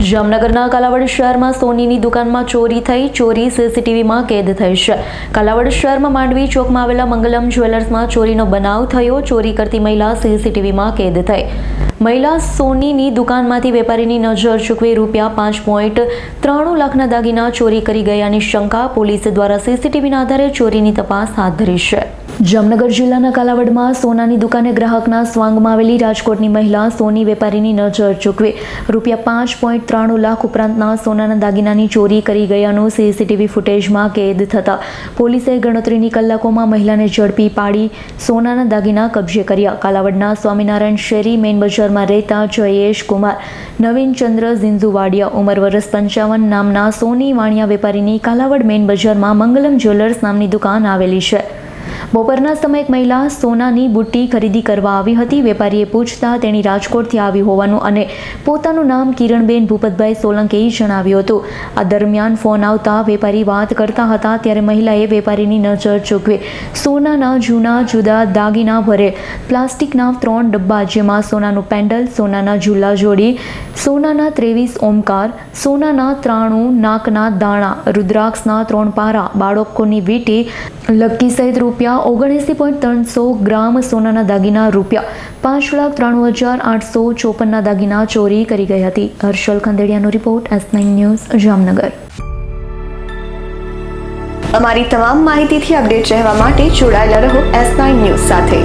જામનગરના કાલાવડ શહેરમાં સોનીની દુકાનમાં ચોરી થઈ. ચોરી સીસીટીવીમાં કેદ થઈ છે. કાલાવડ શહેરમાં માંડવી ચોકમાં આવેલા મંગલમ જ્વેલર્સમાં ચોરીનો બનાવ થયો. ચોરી કરતી મહિલા સીસીટીવીમાં કેદ થઈ. મહિલા સોનીની દુકાનમાંથી વેપારીની નજર ચૂકવી ₹5.93 લાખના દાગીના ચોરી કરી ગયાની શંકા. પોલીસ દ્વારા સીસીટીવીના આધારે ચોરીની તપાસ હાથ ધરી છે. જામનગર જિલ્લાના કાલાવડમાં સોનાની દુકાને ગ્રાહકના સ્વાંગમાં આવેલી રાજકોટની મહિલા સોની વેપારીની નજર ચૂકવી ₹5.93 લાખ ઉપરાંતના સોનાના દાગીનાની ચોરી કરી ગયાનું સીસીટીવી ફૂટેજમાં કેદ થતા પોલીસે ગણતરીની કલાકોમાં મહિલાને ઝડપી પાડી સોનાના દાગીના કબજે કર્યા. કાલાવડના સ્વામિનારાયણ શેરી મેઇન બજારમાં રહેતા જયેશ કુમાર નવીનચંદ્ર ઝિંઝુવાડિયા ઉંમર વર્ષ 55 નામના સોની વાણિયા વેપારીની કાલાવડ મેઇન બજારમાં મંગલમ જ્વેલર્સ નામની દુકાન આવેલી છે. બપોરના સમયે એક મહિલા સોનાની બુટ્ટી ખરીદી કરવા આવી હતી. વેપારીએ પૂછતા તેણી રાજકોટથી આવી હોવાનું અને પોતાનું નામ કિરણબેન ભૂપતભાઈ સોલંકી જણાવ્યું હતું. આ દરમિયાન ફોન આવતા વેપારી વાત કરતા હતા ત્યારે મહિલાએ વેપારીની નજર ચૂકવી સોનાના જૂના જુદા દાગીના ભરેલ પ્લાસ્ટિકના 3 ડબ્બા, જેમાં સોનાનું પેન્ડલ, સોનાના ઝૂલા જોડી, સોનાના 23 ઓમકાર, સોનાના 93 નાકના દાણા, રુદ્રાક્ષના 3 પારા, બાળકોની વીંટી, લક્કી સહિત ₹79.300 ગ્રામ સોનાના દાગીના, ₹5,93,854 દાગીના ચોરી કરી ગઈ હતી. હર્ષલ ખંદેડિયાનો રિપોર્ટ, S9 ન્યૂઝ, જામનગર. અમારી તમામ માહિતીથી અપડેટ રહેવા માટે જોડાયેલા રહો S9 ન્યૂઝ સાથે.